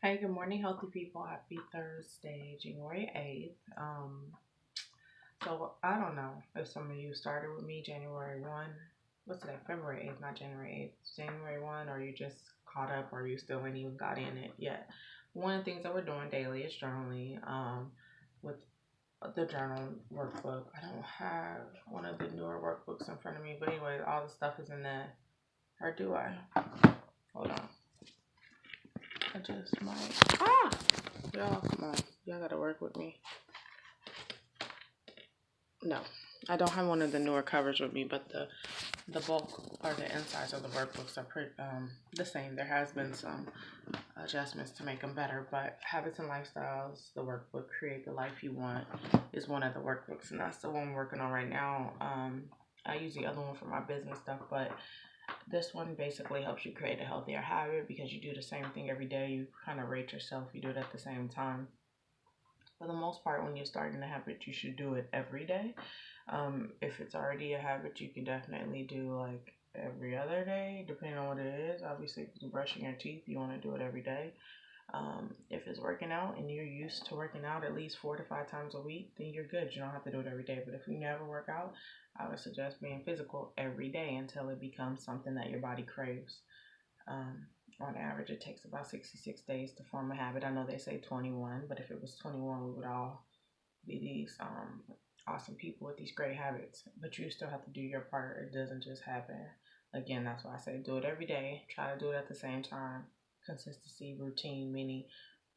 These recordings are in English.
Hey, good morning, healthy people. Happy Thursday, January 8th. So I don't know if some of you started with me January 1. What's today? February 8th, not January 8th. January 1, or you just caught up, or you still ain't even got in it yet. One of the things that we're doing daily is journaling with the journal workbook. I don't have one of the newer workbooks in front of me, but anyway, all the stuff is in there. Or do I? Hold on. I just might. Y'all, come on. Y'all gotta work with me. No, I don't have one of the newer covers with me, but the bulk or the insides of the workbooks are pretty the same. There has been some adjustments to make them better, but Habits and Lifestyles, the workbook, Create the Life You Want, is one of the workbooks, and that's the one I'm working on right now. I use the other one for my business stuff, but this one basically helps you create a healthier habit because you do the same thing every day. You kind of rate yourself. You do it at the same time. For the most part, when you're starting a habit, you should do it every day. If it's already a habit, you can definitely do like every other day, depending on what it is. Obviously, if you're brushing your teeth, you want to do it every day. If it's working out and you're used to working out at least 4 to 5 times a week, then you're good. You don't have to do it every day. But if you never work out, I would suggest being physical every day until it becomes something that your body craves. Um, on average, it takes about 66 days to form a habit. I know they say 21, but if it was 21, we would all be these awesome people with these great habits. But you still have to do your part. It doesn't just happen. Again, that's why I say do it every day. Try to do it at the same time. Consistency, routine, meaning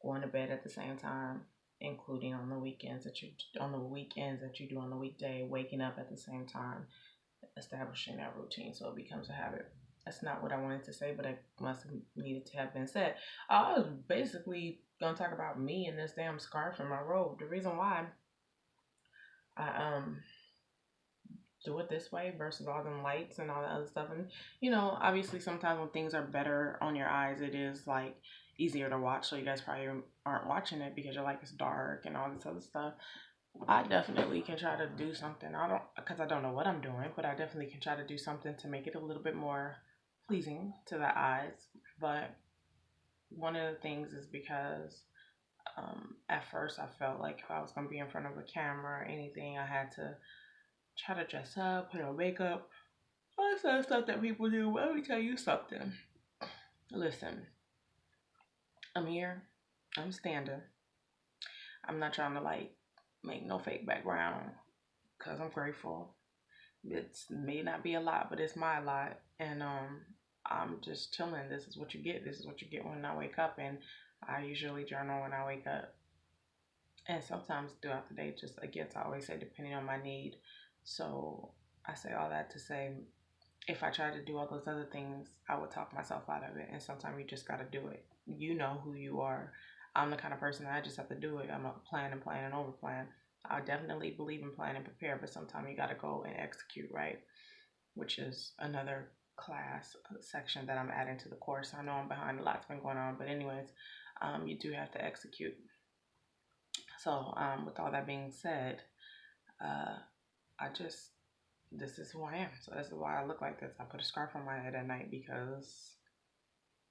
going to bed at the same time, including on the weekends that you do on the weekday, waking up at the same time, establishing that routine so it becomes a habit. That's not what I wanted to say, but it must have needed to have been said. I was basically gonna talk about me and this damn scarf in my robe. The reason why I do it this way versus all them lights and all that other stuff. And obviously sometimes when things are better on your eyes, it is like easier to watch. So you guys probably aren't watching it because you're like it's dark and all this other stuff. I definitely can try to do something. Because I don't know what I'm doing, but I definitely can try to do something to make it a little bit more pleasing to the eyes. But one of the things is because at first I felt like if I was going to be in front of a camera or anything, I had to try to dress up, put on makeup, all this other stuff that people do. Well, let me tell you something. Listen, I'm here. I'm standing. I'm not trying to like make no fake background because I'm grateful. It may not be a lot, but it's my lot. And I'm just chilling. This is what you get. This is what you get when I wake up. And I usually journal when I wake up. And sometimes throughout the day, just again, I always say, depending on my need. So I say all that to say, if I tried to do all those other things, I would talk myself out of it. And sometimes you just got to do it. You know who you are. I'm the kind of person that I just have to do it. I'm not plan and plan and over plan. I definitely believe in plan and prepare, but sometimes you got to go and execute, right? Which is another class section that I'm adding to the course. I know I'm behind, a lot's been going on, but anyways, you do have to execute. So with all that being said, uh, I just this is who I am. So this is why I look like this. I put a scarf on my head at night because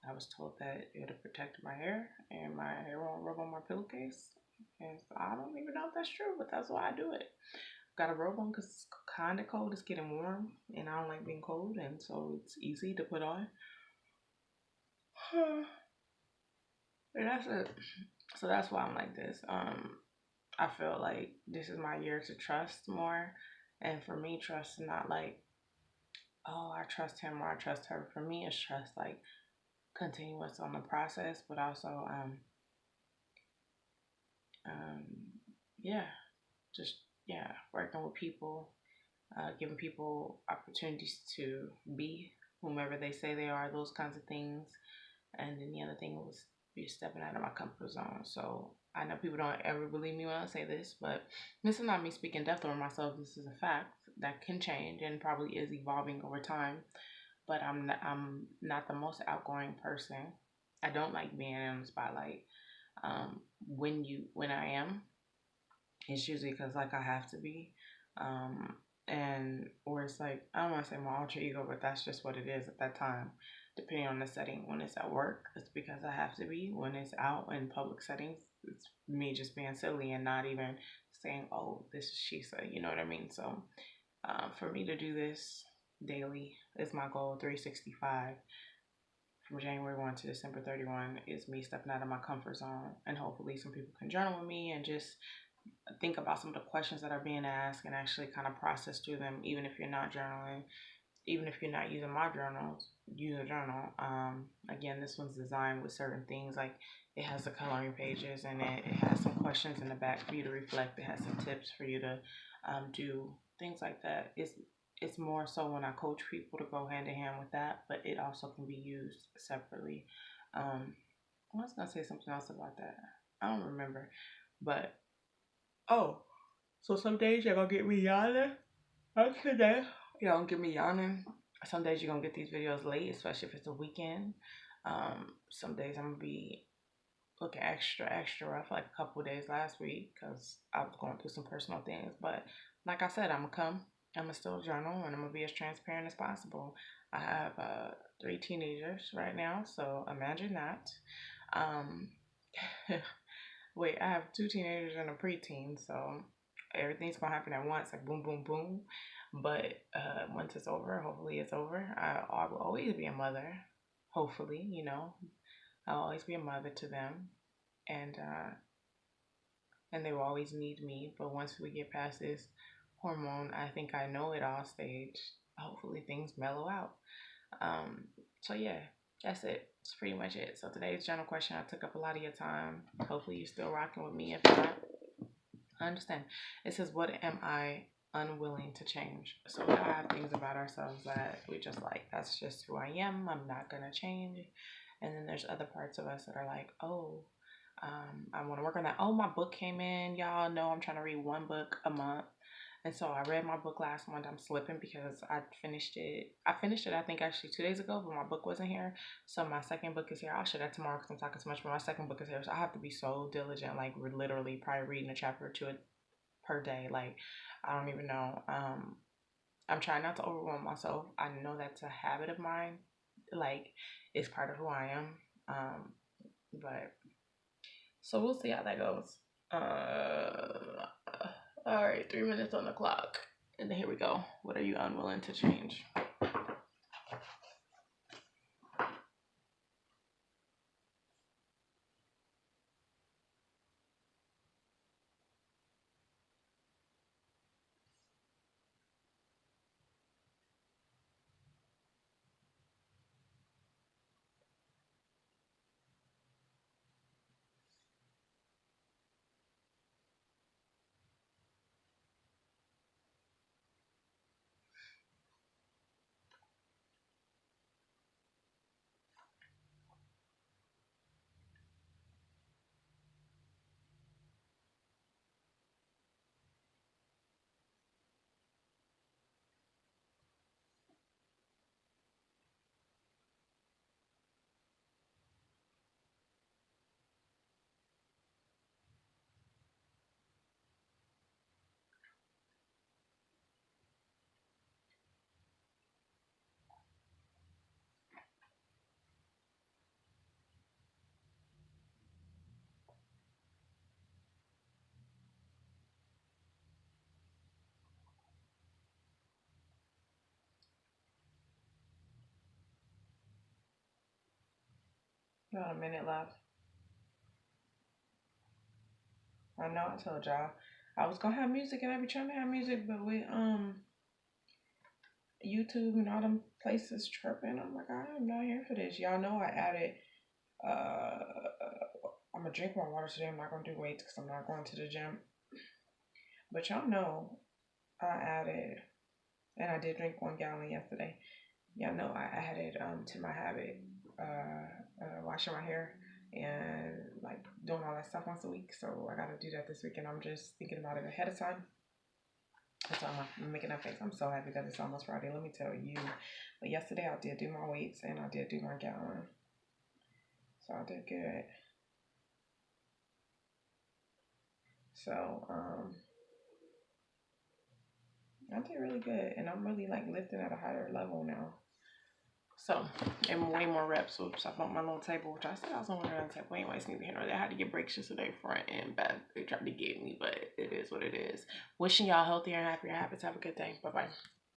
I was told that it'll protect my hair and my hair won't rub on my pillowcase. And so I don't even know if that's true, but that's why I do it. Got a robe on because it's kind of cold. It's getting warm, and I don't like being cold, and so it's easy to put on. And that's it. So that's why I'm like this. I feel like this is my year to trust more, and for me, trust is not like, oh, I trust him or I trust her. For me, it's trust like continuous on the process, but also um, yeah, just yeah, working with people, giving people opportunities to be whomever they say they are, those kinds of things. And then the other thing was be stepping out of my comfort zone. So I know people don't ever believe me when I say this, but this is not me speaking death over myself. This is a fact that can change and probably is evolving over time. But I'm not the most outgoing person. I don't like being in the spotlight. When I am, it's usually because like I have to be, and or it's like I don't want to say my alter ego, but that's just what it is at that time. depending on the setting. When it's at work, it's because I have to be. When it's out in public settings, it's me just being silly and not even saying, "Oh, this is she said." You know what I mean? So, for me to do this daily is my goal. 365 from January 1 to December 31 is me stepping out of my comfort zone, and hopefully some people can journal with me and just think about some of the questions that are being asked and actually kind of process through them, even if you're not journaling, even if you're not using my journals, use a journal. Again, this one's designed with certain things, like it has the coloring pages and it has some questions in the back for you to reflect. It has some tips for you to do things like that. It's more so when I coach people to go hand in hand with that, but it also can be used separately. I was gonna say something else about that. I don't remember, but oh, so some days you're gonna get me yawning. Okay, you don't get me yawning. Some days you're gonna get these videos late, especially if it's a weekend. Some days I'm gonna be looking extra rough, like a couple of days last week, because I was going through some personal things. But like I said, I'm gonna still journal, and I'm gonna be as transparent as possible. I have 3 teenagers right now, so imagine that. Um, wait, I have 2 teenagers and a preteen, so everything's gonna happen at once, like boom, boom, boom. But once it's over, hopefully it's over. I will always be a mother. Hopefully, I'll always be a mother to them, and they will always need me. But once we get past this hormone, I think I know it all stage. Hopefully things mellow out. So yeah, that's it. That's pretty much it. So today's journal question, I took up a lot of your time. Hopefully you're still rocking with me. If not, I understand. It says, what am I unwilling to change? So we all have things about ourselves that we just like, that's just who I am. I'm not going to change. And then there's other parts of us that are like, oh, I want to work on that. Oh, my book came in. Y'all know I'm trying to read 1 book a month. And so I read my book last month. I'm slipping because I finished it. I think, actually 2 days ago, but my book wasn't here. So my second book is here. I'll share that tomorrow because I'm talking so much, but my second book is here. So I have to be so diligent, like we're literally probably reading a chapter or two per day. Like, I don't even know. I'm trying not to overwhelm myself. I know that's a habit of mine. Like, it's part of who I am. But so we'll see how that goes. All right, 3 minutes on the clock. And then here we go. What are you unwilling to change? About a minute left. I know I told y'all I was gonna have music and I be trying to have music, but with YouTube and all them places chirping, I'm like, I'm not here for this. Y'all know I added I'm gonna drink more water today. I'm not gonna do weights because I'm not going to the gym. But y'all know I added, and I did drink 1 gallon yesterday. Y'all know I added to my habit washing my hair and like doing all that stuff once a week. So I gotta do that this week, and I'm just thinking about it ahead of time. That's why I'm making that face. I'm so happy that it's almost Friday. Let me tell you. But yesterday I did do my weights and I did do my gallon. So I did good. So I did really good, and I'm really like lifting at a higher level now. So, and way more reps. Oops, I bumped my little table, which I said I was on the table. Anyways, neither here nor there. I had to get breaks yesterday, front and back. They tried to get me, but it is what it is. Wishing y'all healthier and happier habits. Have a good day. Bye-bye.